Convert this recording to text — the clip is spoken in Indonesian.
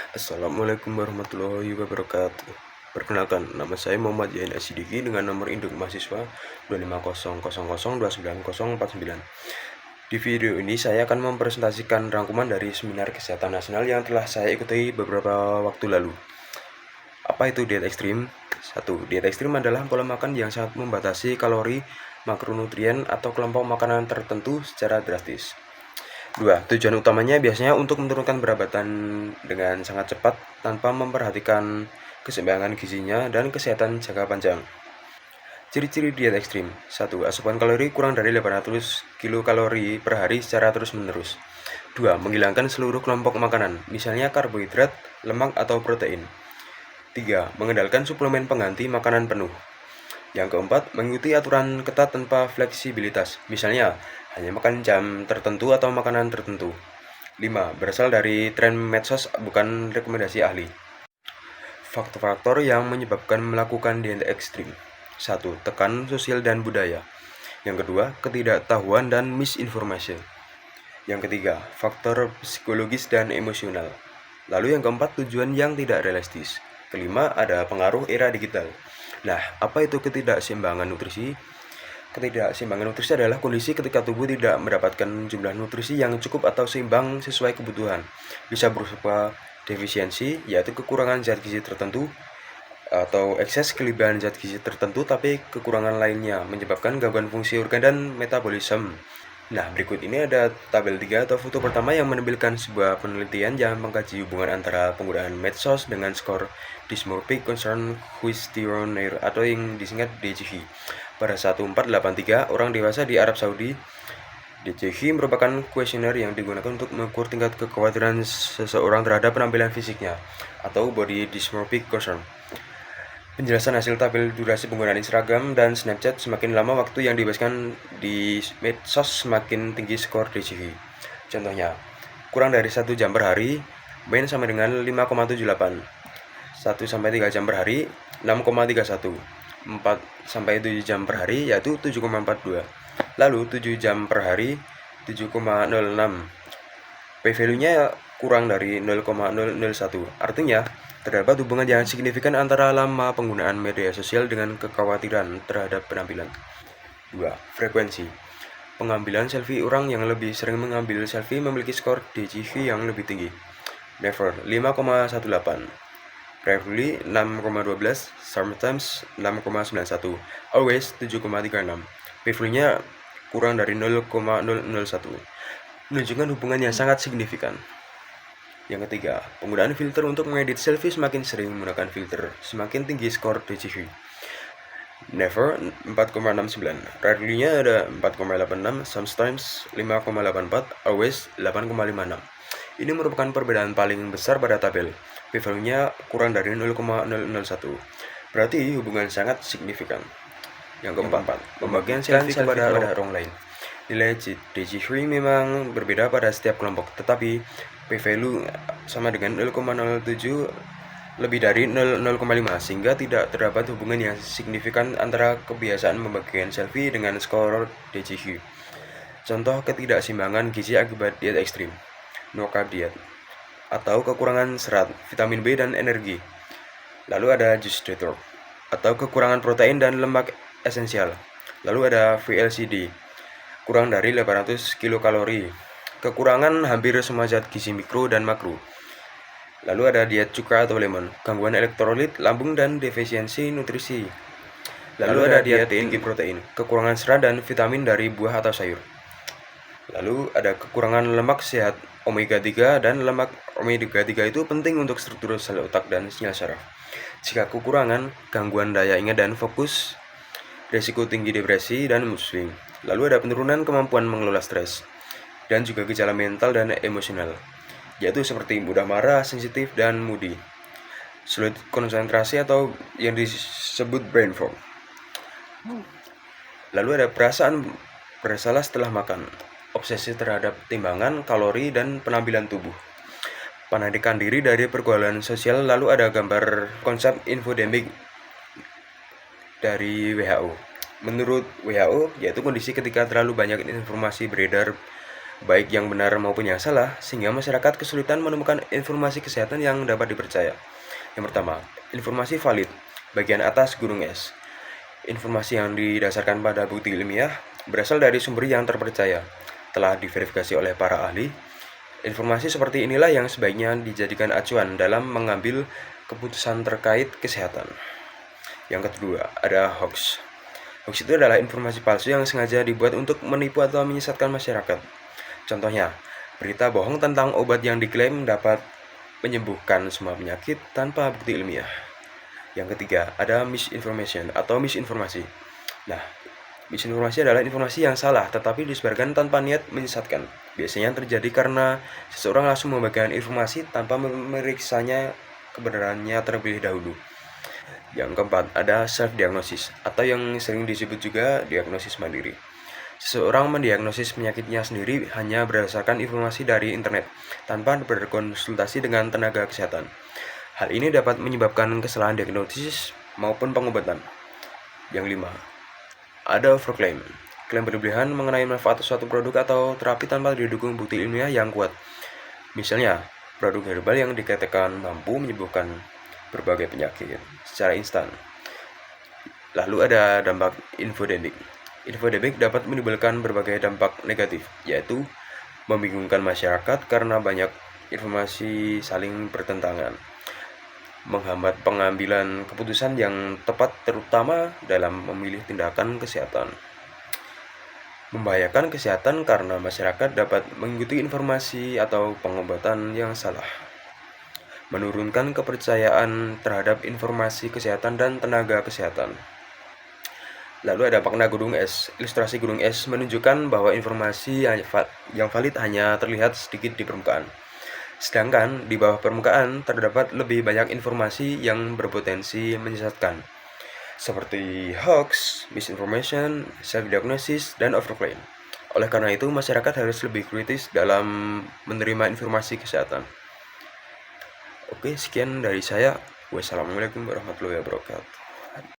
Assalamualaikum warahmatullahi wabarakatuh. Perkenalkan, nama saya Muhammad Yain Asidiki dengan nomor induk mahasiswa 25000290049. Di video ini saya akan mempresentasikan rangkuman dari seminar kesehatan nasional yang telah saya ikuti beberapa waktu lalu. Apa itu diet ekstrim? 1. Diet ekstrim adalah pola makan yang sangat membatasi kalori, makronutrien, atau kelompok makanan tertentu secara drastis. 2. Tujuan utamanya biasanya untuk menurunkan berat badan dengan sangat cepat tanpa memperhatikan keseimbangan gizinya dan kesehatan jangka panjang. Ciri-ciri diet ekstrim. 1. Asupan kalori kurang dari 800 kilokalori per hari secara terus-menerus. 2. Menghilangkan seluruh kelompok makanan, misalnya karbohidrat, lemak, atau protein. 3. Mengandalkan suplemen pengganti makanan penuh. Yang keempat, mengikuti aturan ketat tanpa fleksibilitas, misalnya hanya makan jam tertentu atau makanan tertentu. 5. Berasal dari tren medsos, bukan rekomendasi ahli. Faktor-faktor yang menyebabkan melakukan diet ekstrim. 1. Tekanan sosial dan budaya. Yang kedua, ketidaktahuan dan misinformasi. Yang ketiga, faktor psikologis dan emosional. Lalu yang keempat, tujuan yang tidak realistis. Kelima, ada pengaruh era digital. Nah, apa itu ketidakseimbangan nutrisi? Ketidakseimbangan nutrisi adalah kondisi ketika tubuh tidak mendapatkan jumlah nutrisi yang cukup atau seimbang sesuai kebutuhan. Bisa berupa defisiensi, yaitu kekurangan zat gizi tertentu, atau ekses kelebihan zat gizi tertentu tapi kekurangan lainnya menyebabkan gangguan fungsi organ dan metabolisme. Nah, berikut ini ada tabel 3 atau foto pertama yang menampilkan sebuah penelitian yang mengkaji hubungan antara penggunaan medsos dengan skor Dysmorphic Concern Questionnaire atau yang disingkat DCQ. Pada 1483 orang dewasa di Arab Saudi, DCQ merupakan kuesioner yang digunakan untuk mengukur tingkat kekhawatiran seseorang terhadap penampilan fisiknya atau body dysmorphic concern. Penjelasan hasil tabel durasi penggunaan Instagram dan Snapchat, semakin lama waktu yang dibebaskan di medsos semakin tinggi skor DCQ. Contohnya, kurang dari 1 jam per hari, main sama dengan 5,78. 1-3 jam per hari, 6,31. 4-7 jam per hari, yaitu 7,42. Lalu 7 jam per hari, 7,06. P-value-nya kurang dari 0,001. Artinya, terdapat hubungan yang signifikan antara lama penggunaan media sosial dengan kekhawatiran terhadap penampilan. 2. Frekuensi. Pengambilan selfie. Orang yang lebih sering mengambil selfie memiliki skor DCQ yang lebih tinggi. Never 5,18. Rarely 6,12. Sometimes 6,91. Always 7,36. P-value-nya kurang dari 0,001. Menunjukkan hubungan yang sangat signifikan. Yang ketiga, penggunaan filter untuk mengedit selfie. Semakin sering menggunakan filter, semakin tinggi skor DCQ. Never 4,69, rarely-nya ada 4,86, sometimes 5,84, always 8,56. Ini merupakan perbedaan paling besar pada tabel. P-value-nya kurang dari 0,001. Berarti hubungan sangat signifikan. Yang keempat, pembagian selfie kepada orang lain. Nilai DCQ memang berbeda pada setiap kelompok, tetapi p-value sama dengan 0,07 lebih dari 0,5, sehingga tidak terdapat hubungan yang signifikan antara kebiasaan membagikan selfie dengan skor DCQ. Contoh ketidakseimbangan gizi akibat diet ekstrim, no carb diet, atau kekurangan serat, vitamin B dan energi. Lalu ada juice detox, atau kekurangan protein dan lemak esensial. Lalu ada VLCD, kurang dari 800 kilokalori, kekurangan hampir semua zat gizi mikro dan makro. Lalu ada diet cuka atau lemon, gangguan elektrolit lambung dan defisiensi nutrisi. Lalu ada diet tinggi protein, kekurangan serat dan vitamin dari buah atau sayur. Lalu ada kekurangan lemak sehat, omega 3 dan lemak omega 3 itu penting untuk struktur sel otak dan sinyal saraf. Jika kekurangan, gangguan daya ingat dan fokus, risiko tinggi depresi dan mood swing. Lalu ada penurunan kemampuan mengelola stres dan juga gejala mental dan emosional, yaitu seperti mudah marah, sensitif, dan moody, sulit konsentrasi atau yang disebut brain fog. Lalu ada perasaan bersalah setelah makan, obsesi terhadap timbangan, kalori, dan penampilan tubuh, penarikan diri dari pergaulan sosial. Lalu ada gambar konsep infodemic dari WHO. Menurut WHO, yaitu kondisi ketika terlalu banyak informasi beredar baik yang benar maupun yang salah, sehingga masyarakat kesulitan menemukan informasi kesehatan yang dapat dipercaya. Yang pertama, informasi valid, bagian atas gunung es. Informasi yang didasarkan pada bukti ilmiah berasal dari sumber yang terpercaya, telah diverifikasi oleh para ahli. Informasi seperti inilah yang sebaiknya dijadikan acuan dalam mengambil keputusan terkait kesehatan. Yang kedua, ada hoax. Hoax itu adalah informasi palsu yang sengaja dibuat untuk menipu atau menyesatkan masyarakat. Contohnya, berita bohong tentang obat yang diklaim dapat menyembuhkan semua penyakit tanpa bukti ilmiah. Yang ketiga, ada misinformation atau misinformasi. Nah, misinformasi adalah informasi yang salah tetapi disebarkan tanpa niat menyesatkan. Biasanya terjadi karena seseorang langsung membagikan informasi tanpa memeriksanya kebenarannya terlebih dahulu. Yang keempat, ada self-diagnosis atau yang sering disebut juga diagnosis mandiri. Seseorang mendiagnosis penyakitnya sendiri hanya berdasarkan informasi dari internet, tanpa berkonsultasi dengan tenaga kesehatan. Hal ini dapat menyebabkan kesalahan diagnosis maupun pengobatan. Yang lima, ada overclaim. Klaim berlebihan mengenai manfaat suatu produk atau terapi tanpa didukung bukti ilmiah yang kuat. Misalnya, produk herbal yang dikatakan mampu menyembuhkan berbagai penyakit secara instan. Lalu ada dampak infodemik. Infodemik dapat menimbulkan berbagai dampak negatif, yaitu membingungkan masyarakat karena banyak informasi saling bertentangan, menghambat pengambilan keputusan yang tepat terutama dalam memilih tindakan kesehatan, membahayakan kesehatan karena masyarakat dapat mengikuti informasi atau pengobatan yang salah, menurunkan kepercayaan terhadap informasi kesehatan dan tenaga kesehatan. Lalu ada makna gunung es. Ilustrasi gunung es menunjukkan bahwa informasi yang valid hanya terlihat sedikit di permukaan. Sedangkan di bawah permukaan terdapat lebih banyak informasi yang berpotensi menyesatkan, seperti hoax, misinformation, self-diagnosis, dan overclaim. Oleh karena itu, masyarakat harus lebih kritis dalam menerima informasi kesehatan. Oke, sekian dari saya. Wassalamualaikum warahmatullahi wabarakatuh.